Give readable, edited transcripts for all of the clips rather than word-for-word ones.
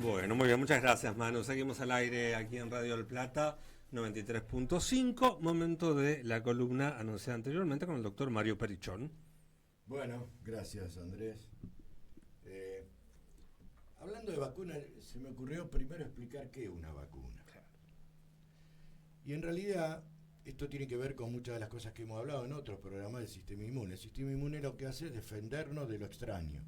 Bueno, muy bien, muchas gracias, Manu. Seguimos al aire aquí en Radio El Plata 93.5. Momento de la columna anunciada anteriormente con el doctor Mario Perichón. Bueno, gracias Andrés. Hablando de vacunas, se me ocurrió primero explicar qué es una vacuna. Y en realidad, esto tiene que ver con muchas de las cosas que hemos hablado en otros programas del sistema inmune. El sistema inmune lo que hace es defendernos de lo extraño.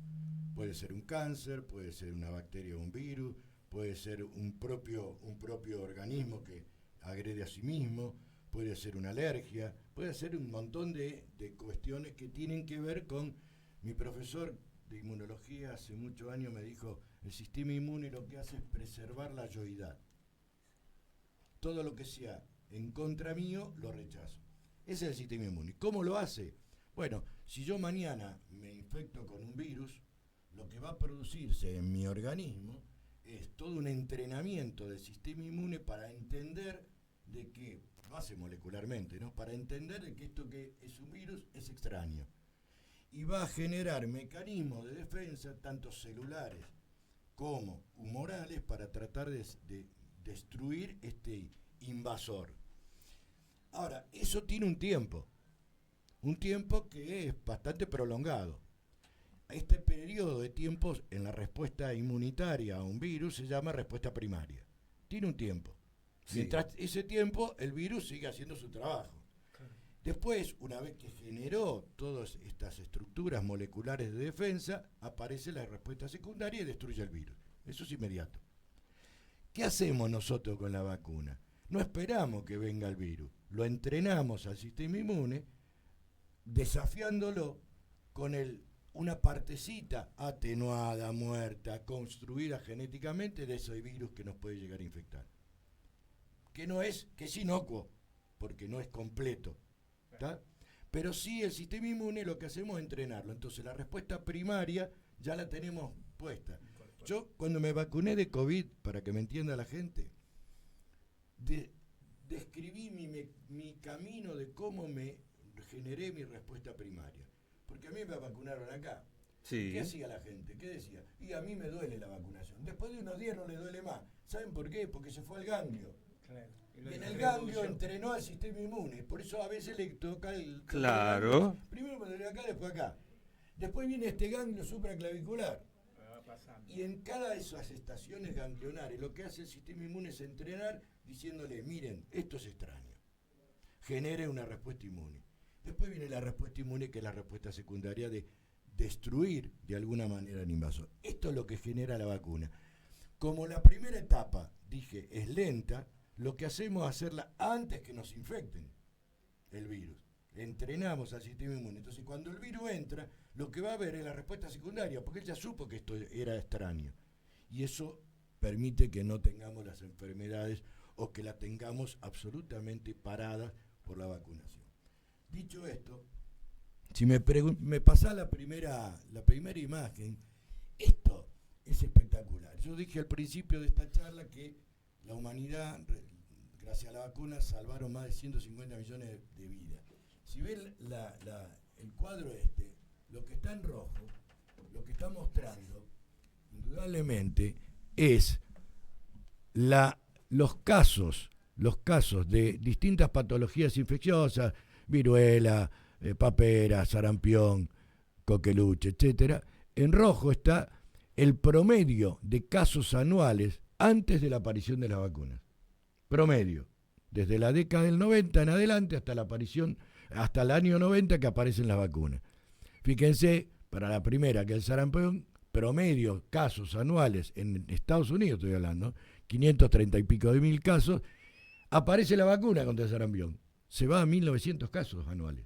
Puede ser un cáncer, puede ser una bacteria o un virus, puede ser un propio organismo que agrede a sí mismo, puede ser una alergia, puede ser un montón de cuestiones que tienen que ver con... Mi profesor de inmunología hace muchos años me dijo, el sistema inmune lo que hace es preservar la yoidad. Todo lo que sea en contra mío, lo rechazo. Ese es el sistema inmune. ¿Cómo lo hace? Bueno, si yo mañana me infecto con un virus, lo que va a producirse en mi organismo es todo un entrenamiento del sistema inmune para entender de que, lo hace molecularmente, ¿no? Para entender de que esto que es un virus es extraño. Y va a generar mecanismos de defensa, tanto celulares como humorales, para tratar de destruir este invasor. Ahora, eso tiene un tiempo que es bastante prolongado. Este periodo de tiempo en la respuesta inmunitaria a un virus se llama respuesta primaria. Tiene un tiempo. Sí. Mientras ese tiempo, el virus sigue haciendo su trabajo. Claro. Después, una vez que generó todas estas estructuras moleculares de defensa, aparece la respuesta secundaria y destruye el virus. Eso es inmediato. ¿Qué hacemos nosotros con la vacuna? No esperamos que venga el virus. Lo entrenamos al sistema inmune, desafiándolo con una partecita atenuada, muerta, construida genéticamente de ese virus que nos puede llegar a infectar. Que es inocuo, porque no es completo, ¿tá? Pero sí el sistema inmune lo que hacemos es entrenarlo. Entonces la respuesta primaria ya la tenemos puesta. Yo cuando me vacuné de COVID, para que me entienda la gente, describí mi camino de cómo me generé mi respuesta primaria. Porque a mí me vacunaron acá. Sí. ¿Qué hacía la gente? ¿Qué decía? Y a mí me duele la vacunación. Después de unos días no le duele más. ¿Saben por qué? Porque se fue al ganglio. Claro. Y en el ganglio entrenó al sistema inmune. Por eso a veces le toca el... Claro. Primero me duele acá, después acá. Después viene este ganglio supraclavicular. Y en cada de esas estaciones ganglionares lo que hace el sistema inmune es entrenar diciéndole, miren, esto es extraño. Genere una respuesta inmune. Después viene la respuesta inmune, que es la respuesta secundaria de destruir de alguna manera al invasor. Esto es lo que genera la vacuna. Como la primera etapa, dije, es lenta, lo que hacemos es hacerla antes que nos infecten el virus. Entrenamos al sistema inmune. Entonces, cuando el virus entra, lo que va a haber es la respuesta secundaria, porque él ya supo que esto era extraño. Y eso permite que no tengamos las enfermedades o que la tengamos absolutamente paradas por la vacunación. Dicho esto, si me pasás la primera imagen, esto es espectacular. Yo dije al principio de esta charla que la humanidad, gracias a la vacuna, salvaron más de 150 millones de vidas. Si ven el cuadro lo que está en rojo, lo que está mostrando, indudablemente, es los casos de distintas patologías infecciosas, viruela, papera, sarampión, coqueluche, etcétera. En rojo está el promedio de casos anuales antes de la aparición de las vacunas. Promedio. Desde la década del 90 en adelante hasta el año 90 que aparecen las vacunas. Fíjense, para la primera, que es el sarampión, promedio casos anuales en Estados Unidos, estoy hablando, 530 y pico de mil casos, aparece la vacuna contra el sarampión. Se va a 1.900 casos anuales.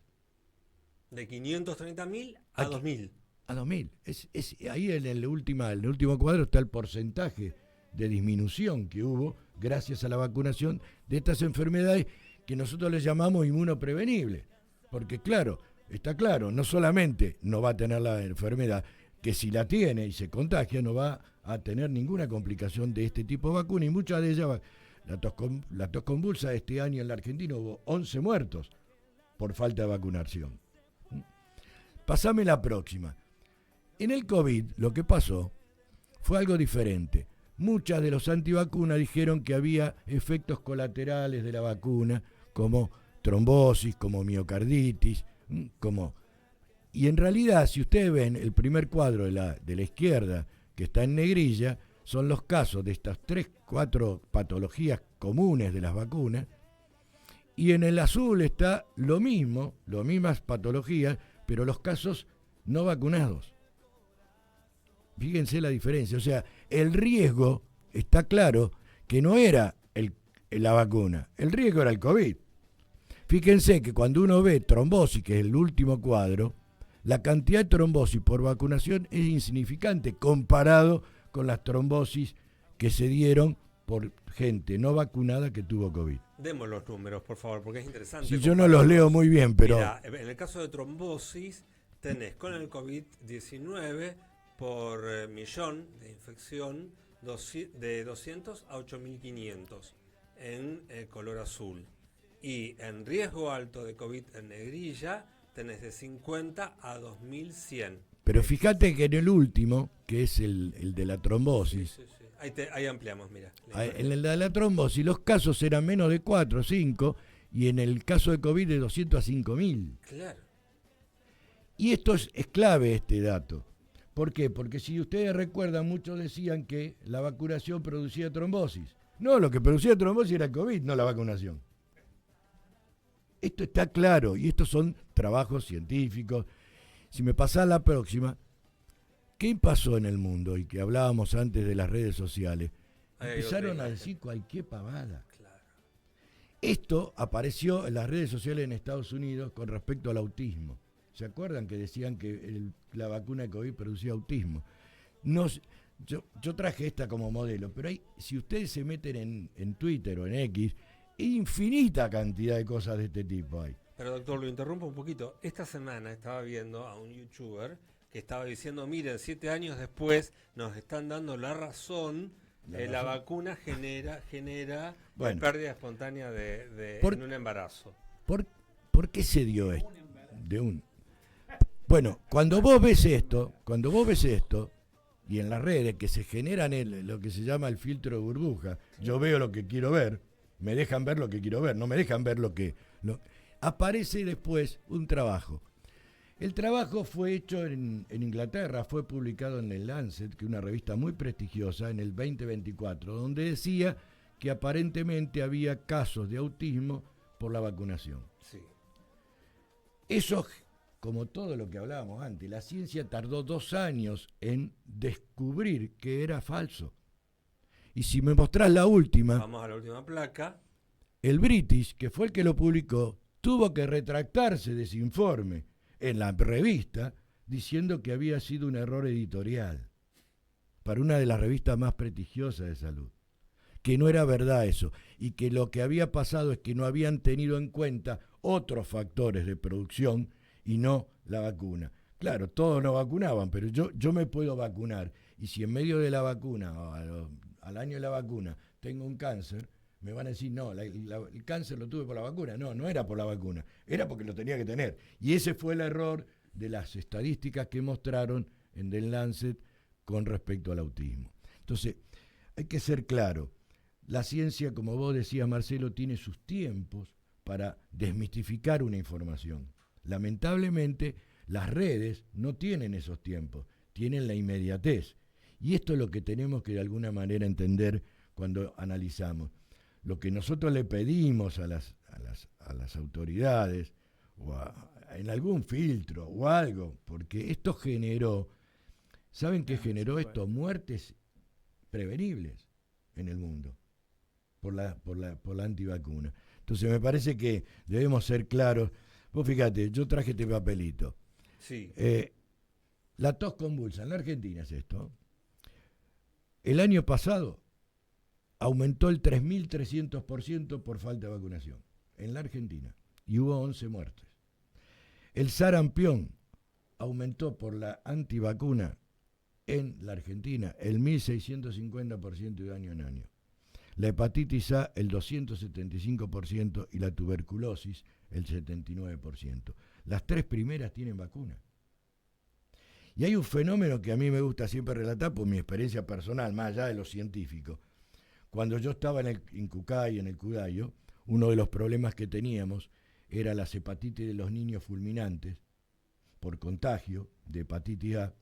De 530.000 a 2.000. A 2.000. Ahí en el último cuadro está el porcentaje de disminución que hubo gracias a la vacunación de estas enfermedades que nosotros les llamamos inmunoprevenibles. Porque claro, está claro, no solamente no va a tener la enfermedad, que si la tiene y se contagia no va a tener ninguna complicación de este tipo de vacuna, y muchas de ellas, la tos convulsa, este año en la Argentina hubo 11 muertos por falta de vacunación. Pasame la próxima. En el COVID lo que pasó fue algo diferente. muchas de los antivacunas dijeron que había efectos colaterales de la vacuna, como trombosis, como miocarditis, y en realidad, si ustedes ven el primer cuadro de la izquierda, que está en negrilla, son los casos de estas 3, 4 patologías comunes de las vacunas, y en el azul está lo mismo, las mismas patologías, pero los casos no vacunados. Fíjense la diferencia, o sea, el riesgo está claro que no era la vacuna, el riesgo era el COVID. Fíjense que cuando uno ve trombosis, que es el último cuadro, la cantidad de trombosis por vacunación es insignificante comparado con las trombosis que se dieron por gente no vacunada que tuvo COVID. Demos los números, por favor, porque es interesante. Si yo no los leo muy bien, pero... Mira, en el caso de trombosis, tenés con el COVID-19 por millón de infección de 200 a 8.500 en color azul. Y en riesgo alto de COVID en negrilla, tenés de 50 a 2.100. Pero fíjate que en el último, que es el de la trombosis, sí. Ahí ampliamos, mira. En el de la trombosis los casos eran menos de 4 o 5, y en el caso de COVID de 200 a 5.000. Claro. Y esto es clave, este dato. ¿Por qué? Porque si ustedes recuerdan, muchos decían que la vacunación producía trombosis. No, lo que producía trombosis era el COVID, no la vacunación. Esto está claro, y estos son trabajos científicos. Si me pasás la próxima, ¿qué pasó en el mundo? Y que hablábamos antes de las redes sociales. Empezaron a decir cualquier pavada. Claro. Esto apareció en las redes sociales en Estados Unidos con respecto al autismo. ¿Se acuerdan que decían que la vacuna de COVID producía autismo? No, yo traje esta como modelo, pero si ustedes se meten en Twitter o en X, infinita cantidad de cosas de este tipo hay. Pero doctor, lo interrumpo un poquito. Esta semana estaba viendo a un youtuber que estaba diciendo, miren, 7 años después nos están dando la razón, la vacuna genera pérdida espontánea en un embarazo. ¿Por qué se dio esto? Bueno, cuando vos ves esto, y en las redes que se generan lo que se llama el filtro de burbuja, yo veo lo que quiero ver, me dejan ver lo que quiero ver, no me dejan ver aparece después un trabajo. El trabajo fue hecho en Inglaterra, fue publicado en el Lancet, que es una revista muy prestigiosa, en el 2024, donde decía que aparentemente había casos de autismo por la vacunación. Sí. Eso, como todo lo que hablábamos antes, la ciencia tardó 2 años en descubrir que era falso. Y si me mostrás la última... Vamos a la última placa. El British, que fue el que lo publicó, tuvo que retractarse de ese informe en la revista, diciendo que había sido un error editorial para una de las revistas más prestigiosas de salud, que no era verdad eso, y que lo que había pasado es que no habían tenido en cuenta otros factores de producción y no la vacuna. Claro, todos no vacunaban, pero yo me puedo vacunar, y si en medio de la vacuna, o al año de la vacuna, tengo un cáncer, me van a decir, no, el cáncer lo tuve por la vacuna. No era por la vacuna, era porque lo tenía que tener. Y ese fue el error de las estadísticas que mostraron en The Lancet con respecto al autismo. Entonces, hay que ser claro, la ciencia, como vos decías, Marcelo, tiene sus tiempos para desmistificar una información. Lamentablemente, las redes no tienen esos tiempos, tienen la inmediatez. Y esto es lo que tenemos que de alguna manera entender cuando analizamos. Lo que nosotros le pedimos a las autoridades, o en algún filtro o algo, porque esto generó, ¿saben qué generó esto? Muertes prevenibles en el mundo por la antivacuna. Entonces me parece que debemos ser claros. Vos fíjate, yo traje este papelito. Sí. La tos convulsa, en la Argentina es esto. El año pasado aumentó el 3.300% por falta de vacunación en la Argentina y hubo 11 muertes. El sarampión aumentó por la antivacuna en la Argentina el 1.650% de año en año. La hepatitis A el 275% y la tuberculosis el 79%. Las 3 primeras tienen vacuna. Y hay un fenómeno que a mí me gusta siempre relatar por mi experiencia personal, más allá de lo científico. Cuando yo estaba en Cucay, en el Cudayo, uno de los problemas que teníamos era las hepatitis de los niños fulminantes por contagio de hepatitis A,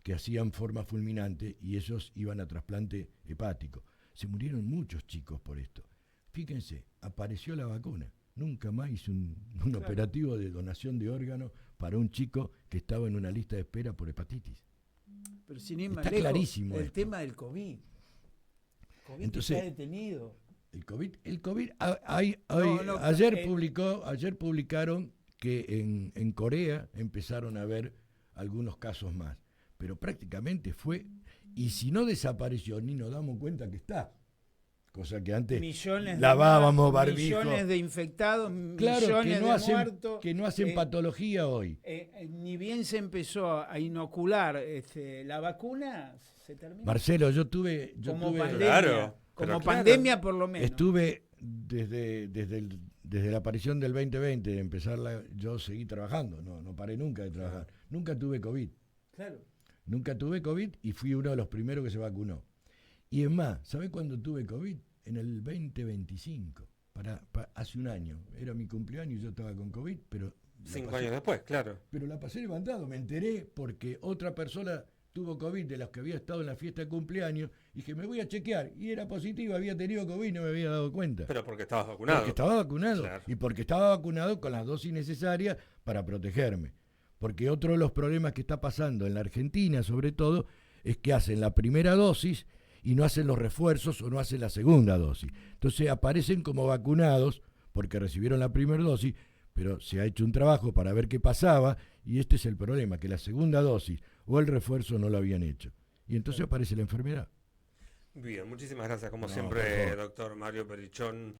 que hacían forma fulminante y ellos iban a trasplante hepático. Se murieron muchos chicos por esto. Fíjense, apareció la vacuna. Nunca más hice un operativo de donación de órganos para un chico que estaba en una lista de espera por hepatitis. Pero sin ir más Está lejos, clarísimo el esto. tema del COVID. COVID Entonces, está detenido. El COVID No, ayer publicaron que en Corea empezaron a ver algunos casos más, pero prácticamente fue, y si no desapareció, ni nos damos cuenta que está. Cosa que antes Millones lavábamos de barbijo. millones de infectados, Claro, millones de muertos. que no hacen patología hoy. Ni bien se empezó a inocular la vacuna, se terminó. Marcelo, yo tuve Pandemia, Claro, como pero pandemia por lo menos. estuve desde la aparición del 2020, de empezarla, yo seguí trabajando, no paré nunca de trabajar. Nunca tuve COVID. Claro. Nunca tuve COVID y fui uno de los primeros que se vacunó. Y es más, ¿sabés cuándo tuve COVID? En el 2025, hace un año. Era mi cumpleaños y yo estaba con COVID, pero... 5 años después, claro. Pero la pasé levantado, me enteré porque otra persona tuvo COVID de los que había estado en la fiesta de cumpleaños y dije, me voy a chequear. Y era positivo, había tenido COVID y no me había dado cuenta. Pero porque estabas vacunado. Porque estaba vacunado. Claro. Y porque estaba vacunado con las dosis necesarias para protegerme. Porque otro de los problemas que está pasando en la Argentina, sobre todo, es que hacen la primera dosis y no hacen los refuerzos o no hacen la segunda dosis. Entonces aparecen como vacunados porque recibieron la primera dosis, pero se ha hecho un trabajo para ver qué pasaba y este es el problema, que la segunda dosis o el refuerzo no lo habían hecho. Y entonces aparece la enfermedad. Bien, muchísimas gracias como No, siempre, por favor. doctor Mario Perichón.